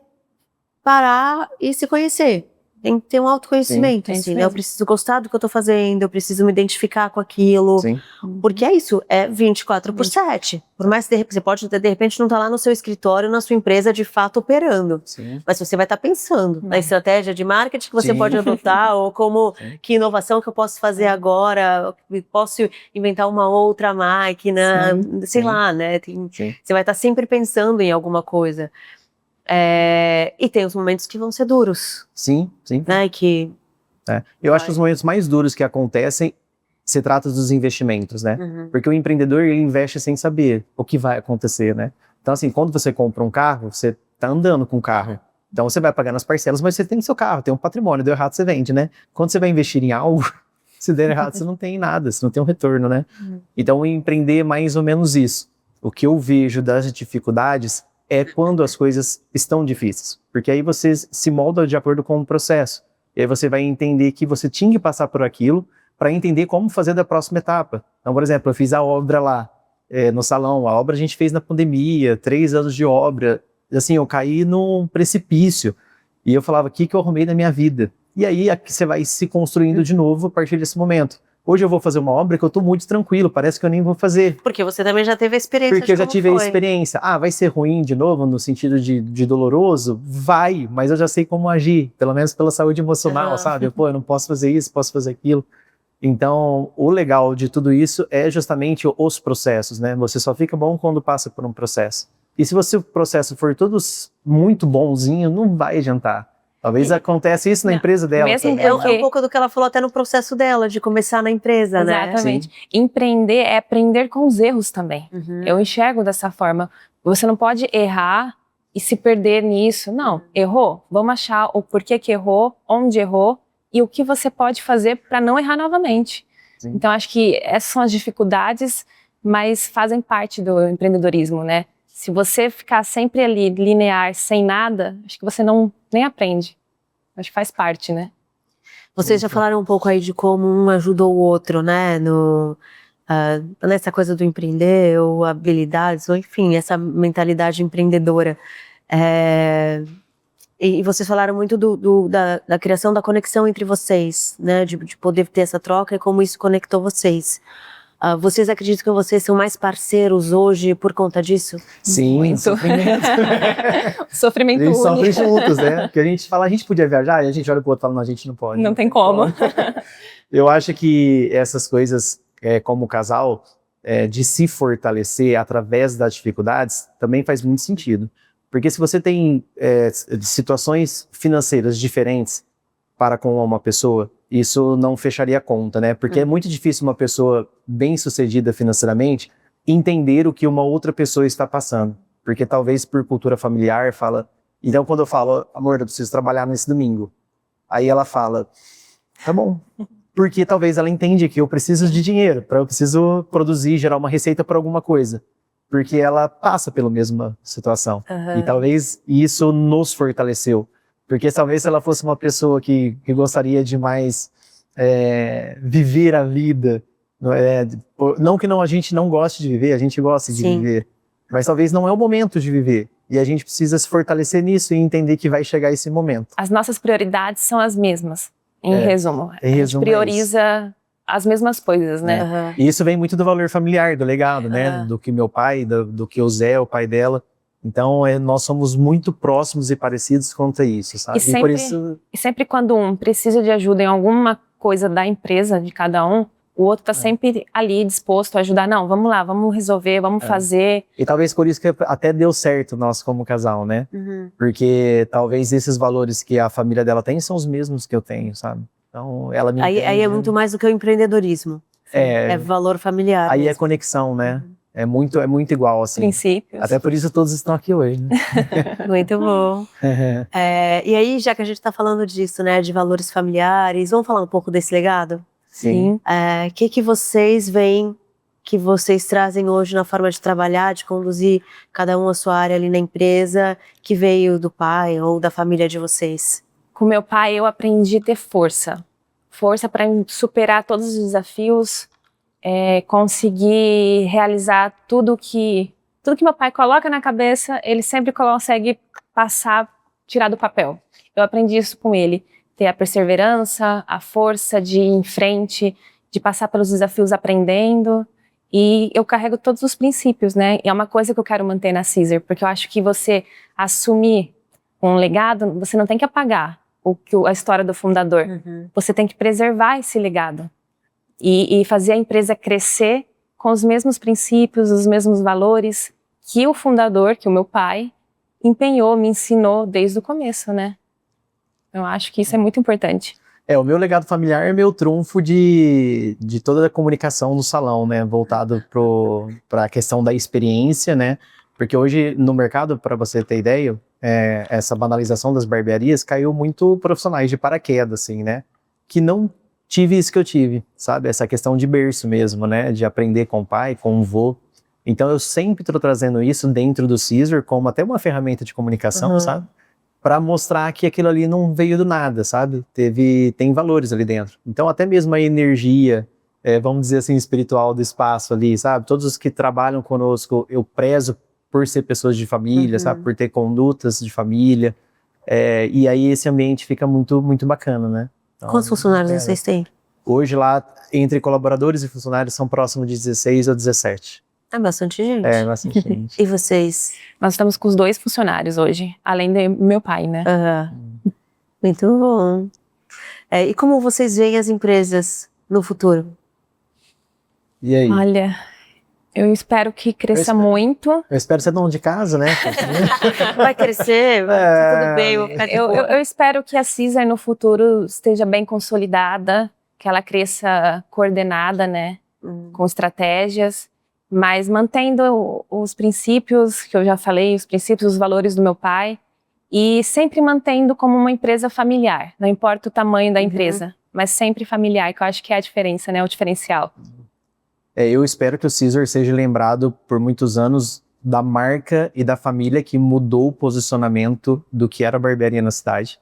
parar e se conhecer. Tem que ter um autoconhecimento, assim, né? Eu preciso gostar do que eu tô fazendo, eu preciso me identificar com aquilo. Sim. Porque é isso, é 24/7. Por mais que você pode, de repente, não estar lá no seu escritório, na sua empresa, de fato, operando. Sim. Mas você vai estar pensando na estratégia de marketing que você pode adotar, ou como, que inovação que eu posso fazer agora, posso inventar uma outra máquina, sei lá, né? Você vai estar sempre pensando em alguma coisa. E tem os momentos que vão ser duros. Sim. Né, Eu acho que os momentos mais duros que acontecem se trata dos investimentos, né? Porque o empreendedor, ele investe sem saber o que vai acontecer, né? Então, assim, quando você compra um carro, você tá andando com o carro. Então, você vai pagar nas parcelas, mas você tem seu carro, tem um patrimônio, deu errado, você vende, né? Quando você vai investir em algo, se der errado, você não tem nada, você não tem um retorno, né? Então, empreender é mais ou menos isso. O que eu vejo das dificuldades é quando as coisas estão difíceis. Porque aí você se molda de acordo com o processo. E aí você vai entender que você tinha que passar por aquilo para entender como fazer da próxima etapa. Então, por exemplo, eu fiz a obra lá no salão. A obra a gente fez na pandemia, 3 anos de obra. assim, eu caí num precipício. E eu falava, o que eu arrumei na minha vida? E aí você vai se construindo de novo a partir desse momento. Hoje eu vou fazer uma obra que eu tô muito tranquilo, parece que eu nem vou fazer. Porque você também já teve a experiência. Porque eu já tive a experiência. Ah, vai ser ruim de novo, no sentido de doloroso? Vai, mas eu já sei como agir, pelo menos pela saúde emocional, sabe? Pô, eu não posso fazer isso, posso fazer aquilo. Então, o legal de tudo isso é justamente os processos, né? Você só fica bom quando passa por um processo. E se o processo for todos muito bonzinho, não vai adiantar. Talvez aconteça isso na empresa dela. Mesmo É um pouco do que ela falou até no processo dela, de começar na empresa, né? Exatamente. Sim. Empreender é aprender com os erros também. Eu enxergo dessa forma. Você não pode errar e se perder nisso. Não, errou. Vamos achar o porquê que errou, onde errou e o que você pode fazer para não errar novamente. Sim. Então, acho que essas são as dificuldades, mas fazem parte do empreendedorismo, né? Se você ficar sempre ali linear, sem nada, acho que você nem aprende. Acho que faz parte, né? Vocês já falaram um pouco aí de como um ajudou o outro, né? Nessa coisa do empreender, ou habilidades, ou enfim, essa mentalidade empreendedora. E vocês falaram muito da criação da conexão entre vocês, né? De poder ter essa troca e como isso conectou vocês. Vocês acreditam que vocês são mais parceiros hoje por conta disso? Sim, muito. Sofrimento. Sofrimento único. A gente sofre juntos, né? Porque a gente fala, a gente podia viajar, e a gente olha pro outro e fala, não, a gente não pode. Não tem como. Eu acho que essas coisas, como casal, de se fortalecer através das dificuldades, também faz muito sentido. Porque se você tem situações financeiras diferentes para com uma pessoa, isso não fecharia a conta, né? Porque é muito difícil uma pessoa bem-sucedida financeiramente entender o que uma outra pessoa está passando. Porque talvez por cultura familiar fala... Então quando eu falo, amor, eu preciso trabalhar nesse domingo. Aí ela fala, tá bom. Porque talvez ela entende que eu preciso de dinheiro, eu preciso produzir, gerar uma receita para alguma coisa. Porque ela passa pela mesma situação. E talvez isso nos fortaleceu. Porque talvez se ela fosse uma pessoa que gostaria de mais viver a vida, não que a gente não goste de viver, a gente gosta de viver, mas talvez não é o momento de viver. E a gente precisa se fortalecer nisso e entender que vai chegar esse momento. As nossas prioridades são as mesmas, em resumo. A gente prioriza as mesmas coisas, né? E isso vem muito do valor familiar, do legado, né? Do que meu pai, do que o Zé, o pai dela. Então, nós somos muito próximos e parecidos quanto a isso, sabe? E sempre quando um precisa de ajuda em alguma coisa da empresa, de cada um, o outro tá sempre ali disposto a ajudar. Não, vamos lá, vamos resolver, vamos fazer. E talvez por isso que até deu certo nós como casal, né? Porque talvez esses valores que a família dela tem são os mesmos que eu tenho, sabe? Então, ela me entende. Aí é muito mais do que o empreendedorismo. É valor familiar. Aí mesmo. É conexão, né? É muito igual, assim. Princípios. Até por isso todos estão aqui hoje, né? Muito bom. E aí, já que a gente está falando disso, né, de valores familiares, vamos falar um pouco desse legado? Sim. O que vocês veem, que vocês trazem hoje na forma de trabalhar, de conduzir cada um a sua área ali na empresa, que veio do pai ou da família de vocês? Com meu pai, eu aprendi a ter força. Força para superar todos os desafios, conseguir realizar tudo que meu pai coloca na cabeça, ele sempre consegue passar, tirar do papel. Eu aprendi isso com ele, ter a perseverança, a força de ir em frente, de passar pelos desafios aprendendo, e eu carrego todos os princípios, né? E é uma coisa que eu quero manter na Caesar, porque eu acho que você assumir um legado, você não tem que apagar a história do fundador, você tem que preservar esse legado. E fazer a empresa crescer com os mesmos princípios, os mesmos valores que o fundador, que o meu pai, empenhou, me ensinou desde o começo, né? Eu acho que isso é muito importante. O meu legado familiar é meu trunfo de toda a comunicação no salão, né? Voltado para a questão da experiência, né? Porque hoje no mercado, para você ter ideia, essa banalização das barbearias caiu muito profissionais de paraquedas, assim, né? Que não tive isso que eu tive, sabe? Essa questão de berço mesmo, né? De aprender com o pai, com o vô. Então eu sempre estou trazendo isso dentro do Caesar como até uma ferramenta de comunicação, sabe? Para mostrar que aquilo ali não veio do nada, sabe? Tem valores ali dentro. Então até mesmo a energia, vamos dizer assim, espiritual do espaço ali, sabe? Todos os que trabalham conosco, eu prezo por ser pessoas de família, sabe? Por ter condutas de família. E aí esse ambiente fica muito, muito bacana, né? Então, Quantos funcionários vocês têm? Hoje lá, entre colaboradores e funcionários, são próximos de 16 ou 17. É bastante gente. É, bastante gente. E vocês? Nós estamos com os 2 funcionários hoje, além do meu pai, né? Muito bom. E como vocês veem as empresas no futuro? E aí? Olha, eu espero que cresça muito. Eu espero ser dono de casa, né? Vai crescer, tudo bem. Vou ficar Eu espero que a Caesar no futuro esteja bem consolidada, que ela cresça coordenada, né? Com estratégias, mas mantendo os princípios que eu já falei, os princípios, os valores do meu pai, e sempre mantendo como uma empresa familiar, não importa o tamanho da empresa, mas sempre familiar, que eu acho que é a diferença, né? O diferencial. Eu espero que o Caesar seja lembrado por muitos anos da marca e da família que mudou o posicionamento do que era a barbearia na cidade,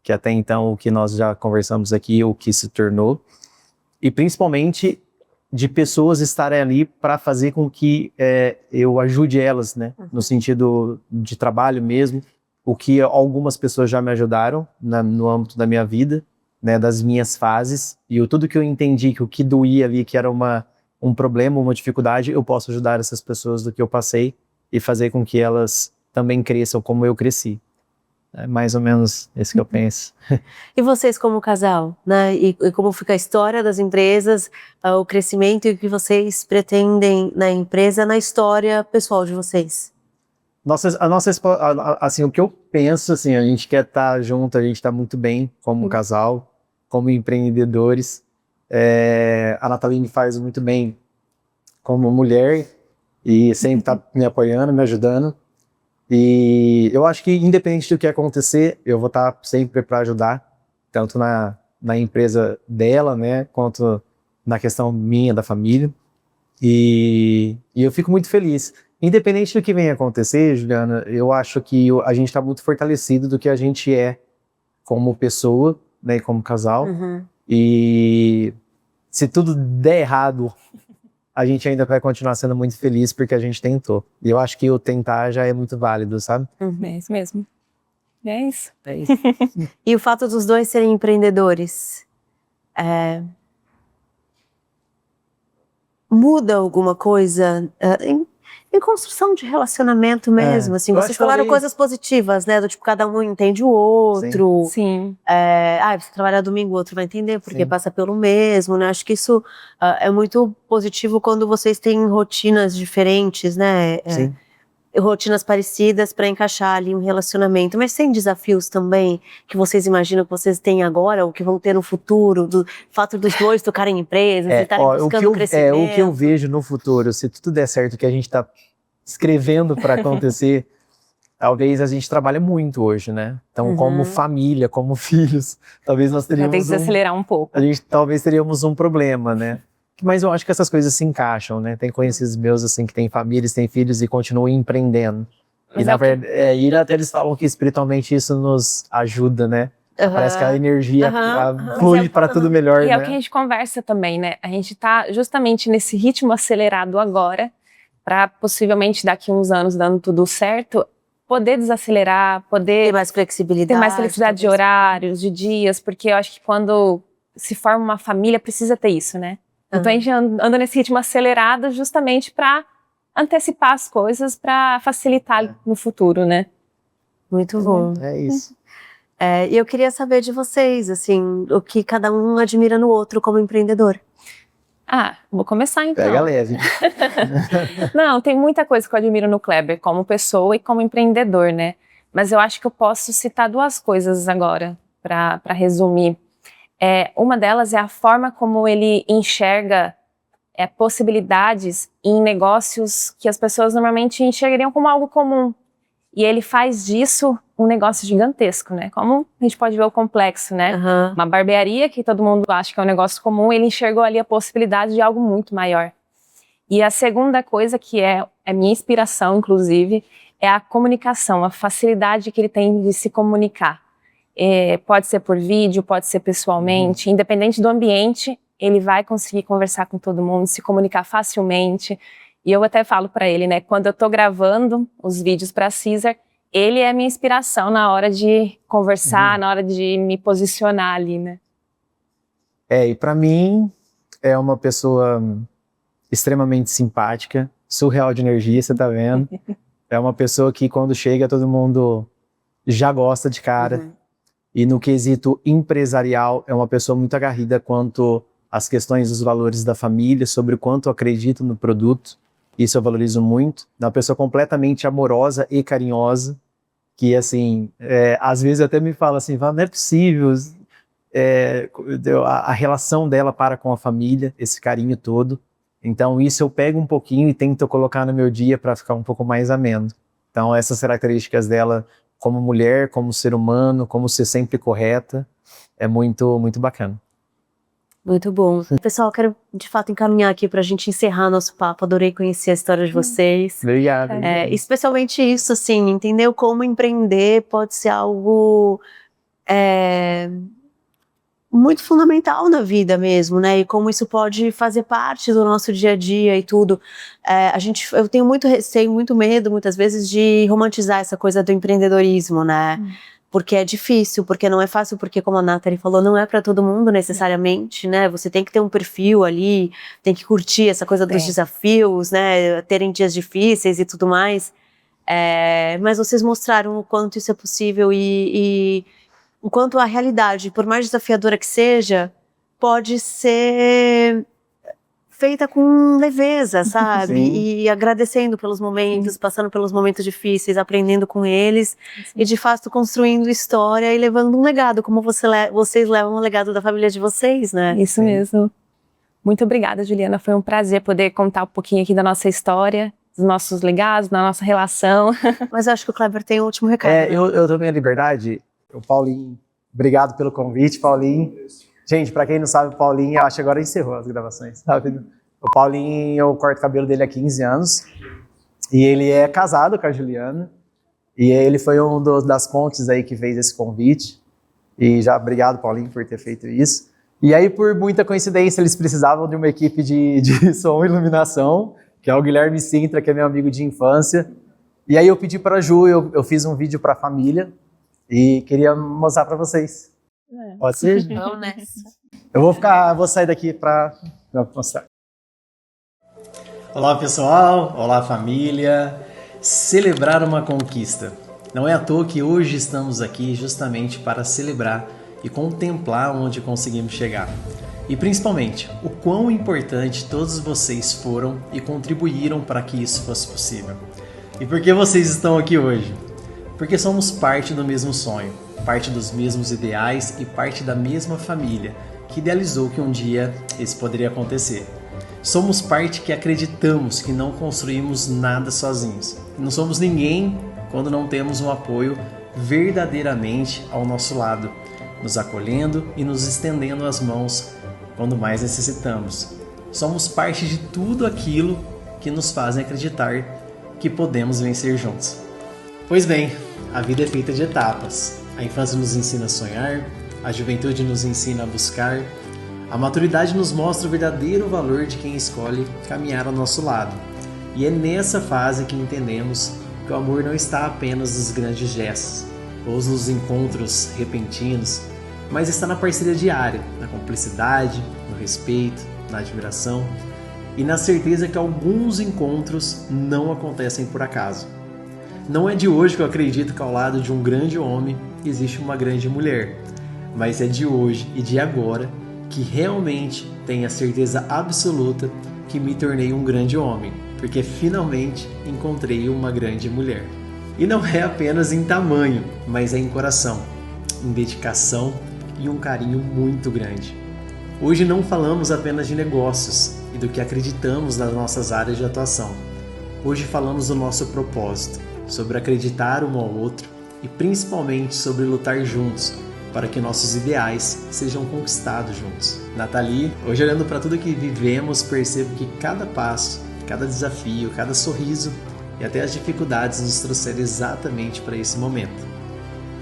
que até então o que nós já conversamos aqui, o que se tornou, e principalmente de pessoas estarem ali para fazer com que eu ajude elas, né, no sentido de trabalho mesmo, o que algumas pessoas já me ajudaram no âmbito da minha vida, né, das minhas fases, e tudo que eu entendi que o que doía ali, que era um problema, uma dificuldade, eu posso ajudar essas pessoas do que eu passei e fazer com que elas também cresçam como eu cresci. É mais ou menos isso que eu penso. E vocês como casal, né? E como fica a história das empresas, o crescimento e o que vocês pretendem na empresa, na história pessoal de vocês? Assim, o que eu penso, assim, a gente quer estar junto, a gente está muito bem como casal, como empreendedores. A Nataline faz muito bem como mulher e sempre está me apoiando, me ajudando. E eu acho que independente do que acontecer, eu vou estar sempre para ajudar, tanto na empresa dela, né, quanto na questão minha, da família. E eu fico muito feliz. Independente do que venha acontecer, Juliana, eu acho que a gente está muito fortalecido do que a gente é como pessoa, né, como casal. E se tudo der errado, a gente ainda vai continuar sendo muito feliz porque a gente tentou. E eu acho que o tentar já é muito válido, sabe? É isso mesmo. É isso. É isso. E o fato dos dois serem empreendedores, muda alguma coisa em construção de relacionamento mesmo, assim, vocês falaram coisas positivas, né, do tipo, cada um entende o outro. Sim. Você trabalhar domingo, o outro vai entender, porque passa pelo mesmo, né, acho que isso é muito positivo quando vocês têm rotinas diferentes, né, Sim. rotinas parecidas para encaixar ali um relacionamento, mas sem desafios também, que vocês imaginam que vocês têm agora, ou que vão ter no futuro, do fato dos dois tocarem empresas, e estarem buscando crescimento. O que eu vejo no futuro, se tudo der certo, o que a gente está escrevendo para acontecer, talvez a gente trabalhe muito hoje, né? Então, como família, como filhos, talvez nós teríamos Tem que desacelerar um pouco. A gente talvez teríamos um problema, né? Mas eu acho que essas coisas se encaixam, né? Tem conhecidos meus, assim, que têm famílias, têm filhos e continuam empreendendo. Mas e na verdade, até eles falam que espiritualmente isso nos ajuda, né? Parece que a energia flui para tudo melhor, né? E é o que a gente conversa também, né? A gente tá justamente nesse ritmo acelerado agora, para possivelmente daqui a uns anos, dando tudo certo, poder desacelerar, poder ter mais flexibilidade de horários, de dias, porque eu acho que quando se forma uma família, precisa ter isso, né? Então a gente anda nesse ritmo acelerado justamente para antecipar as coisas, para facilitar no futuro, né? Muito bom. É isso. E eu queria saber de vocês, assim, o que cada um admira no outro como empreendedor. Vou começar então. Pega leve. Não, tem muita coisa que eu admiro no Kleber, como pessoa e como empreendedor, né? Mas eu acho que eu posso citar 2 coisas agora, para resumir. Uma delas é a forma como ele enxerga possibilidades em negócios que as pessoas normalmente enxergariam como algo comum. E ele faz disso um negócio gigantesco, né? Como a gente pode ver o complexo, né? Uma barbearia que todo mundo acha que é um negócio comum, ele enxergou ali a possibilidade de algo muito maior. E a segunda coisa, que é minha inspiração, inclusive, é a comunicação, a facilidade que ele tem de se comunicar. Pode ser por vídeo, pode ser pessoalmente, independente do ambiente, ele vai conseguir conversar com todo mundo, se comunicar facilmente. E eu até falo para ele, né, quando eu tô gravando os vídeos para Caesar, ele é a minha inspiração na hora de conversar, na hora de me posicionar ali, né? E para mim é uma pessoa extremamente simpática, surreal de energia, você tá vendo? É uma pessoa que quando chega todo mundo já gosta de cara. E no quesito empresarial é uma pessoa muito aguerrida quanto às questões dos valores da família, sobre o quanto acredita no produto. Isso eu valorizo muito. É uma pessoa completamente amorosa e carinhosa, que assim, às vezes até me fala assim, não é possível, a relação dela para com a família, esse carinho todo. Então isso eu pego um pouquinho e tento colocar no meu dia para ficar um pouco mais ameno. Então essas características dela como mulher, como ser humano, como ser sempre correta, é muito, muito bacana. Muito bom. Pessoal, eu quero de fato encaminhar aqui para a gente encerrar nosso papo. Adorei conhecer a história de vocês. Obrigado. Especialmente isso, assim, entender como empreender pode ser algo muito fundamental na vida mesmo, né? E como isso pode fazer parte do nosso dia a dia e tudo. Eu tenho muito receio, muito medo, muitas vezes, de romantizar essa coisa do empreendedorismo, né? Porque é difícil, porque não é fácil, porque como a Nathalie falou, não é para todo mundo necessariamente, né? Você tem que ter um perfil ali, tem que curtir essa coisa dos desafios, né? Terem dias difíceis e tudo mais. Mas vocês mostraram o quanto isso é possível e o quanto a realidade, por mais desafiadora que seja, pode ser feita com leveza, sabe? E agradecendo pelos momentos, passando pelos momentos difíceis, aprendendo com eles e de fato construindo história e levando um legado, como vocês levam o legado da família de vocês, né? Isso mesmo. Muito obrigada, Juliana. Foi um prazer poder contar um pouquinho aqui da nossa história, dos nossos legados, da nossa relação. Mas eu acho que o Kleber tem o último recado. Né? Eu dou minha liberdade. O Paulinho, obrigado pelo convite, Paulinho. Gente, pra quem não sabe, o Paulinho, eu acho que agora encerrou as gravações, sabe? O Paulinho, eu corto o cabelo dele há 15 anos. E ele é casado com a Juliana. E ele foi das pontes aí que fez esse convite. E já, obrigado, Paulinho, por ter feito isso. E aí, por muita coincidência, eles precisavam de uma equipe de som e iluminação, que é o Guilherme Sintra, que é meu amigo de infância. E aí eu pedi para a Ju, eu fiz um vídeo para a família e queria mostrar para vocês. Pode ser? Vamos nessa. Eu vou sair daqui para mostrar. Olá, pessoal. Olá, família. Celebrar uma conquista. Não é à toa que hoje estamos aqui justamente para celebrar e contemplar onde conseguimos chegar. E principalmente, o quão importante todos vocês foram e contribuíram para que isso fosse possível. E por que vocês estão aqui hoje? Porque somos parte do mesmo sonho, parte dos mesmos ideais e parte da mesma família que idealizou que um dia isso poderia acontecer. Somos parte que acreditamos que não construímos nada sozinhos. Não somos ninguém quando não temos um apoio verdadeiramente ao nosso lado, nos acolhendo e nos estendendo as mãos quando mais necessitamos. Somos parte de tudo aquilo que nos fazem acreditar que podemos vencer juntos. Pois bem, a vida é feita de etapas. A infância nos ensina a sonhar, a juventude nos ensina a buscar, a maturidade nos mostra o verdadeiro valor de quem escolhe caminhar ao nosso lado. E é nessa fase que entendemos que o amor não está apenas nos grandes gestos ou nos encontros repentinos, mas está na parceria diária, na cumplicidade, no respeito, na admiração e na certeza que alguns encontros não acontecem por acaso. Não é de hoje que eu acredito que ao lado de um grande homem existe uma grande mulher, mas é de hoje e de agora que realmente tenho a certeza absoluta que me tornei um grande homem, porque finalmente encontrei uma grande mulher. E não é apenas em tamanho, mas é em coração, em dedicação e um carinho muito grande. Hoje não falamos apenas de negócios e do que acreditamos nas nossas áreas de atuação. Hoje falamos do nosso propósito, sobre acreditar um ao outro e principalmente sobre lutar juntos para que nossos ideais sejam conquistados juntos. Nathalie, hoje olhando para tudo que vivemos, percebo que cada passo, cada desafio, cada sorriso e até as dificuldades nos trouxeram exatamente para esse momento.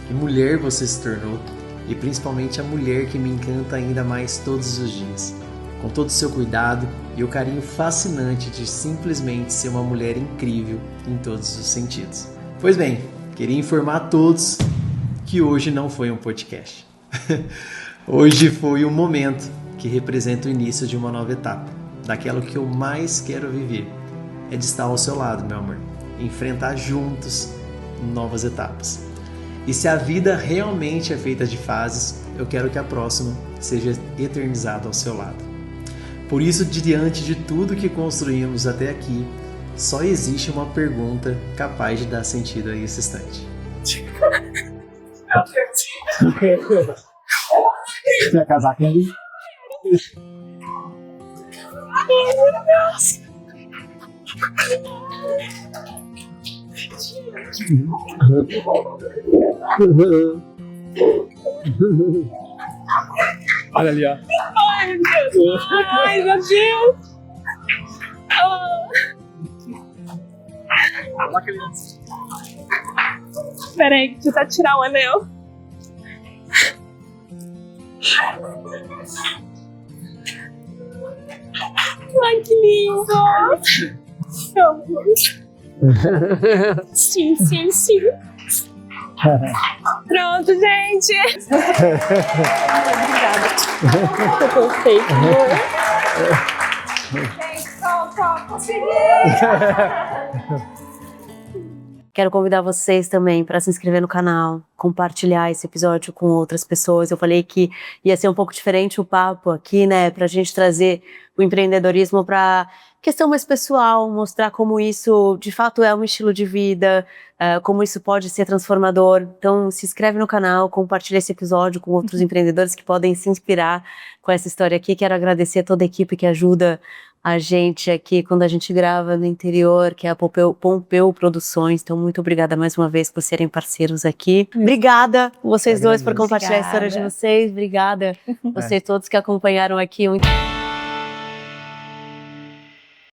Que mulher você se tornou e principalmente a mulher que me encanta ainda mais todos os dias, com todo o seu cuidado e o carinho fascinante de simplesmente ser uma mulher incrível em todos os sentidos. Pois bem, queria informar a todos que hoje não foi um podcast. Hoje foi um momento que representa o início de uma nova etapa, daquela que eu mais quero viver, é de estar ao seu lado, meu amor, enfrentar juntos novas etapas. E se a vida realmente é feita de fases, eu quero que a próxima seja eternizada ao seu lado. Por isso, diante de tudo que construímos até aqui, só existe uma pergunta capaz de dar sentido a esse instante. Você vai casar com ele? Ai, meu Deus. Olha ali, ó. Ai, meu Deus. Ai, meu Deus. Peraí, que tentar tirar o anel. Ai, que lindo! Sim, sim, sim. Pronto, gente! Obrigada. Perfeito. Gente, consegui! Quero convidar vocês também para se inscrever no canal, compartilhar esse episódio com outras pessoas. Eu falei que ia ser um pouco diferente o papo aqui, né? Pra gente trazer o empreendedorismo para questão mais pessoal, mostrar como isso de fato é um estilo de vida, como isso pode ser transformador. Então se inscreve no canal, compartilha esse episódio com outros empreendedores que podem se inspirar com essa história aqui. Quero agradecer a toda a equipe que ajuda a gente aqui quando a gente grava no interior, que é a Pompeu Produções. Então, muito obrigada mais uma vez por serem parceiros aqui. Obrigada vocês dois por compartilhar a história de vocês. Obrigada vocês todos que acompanharam aqui.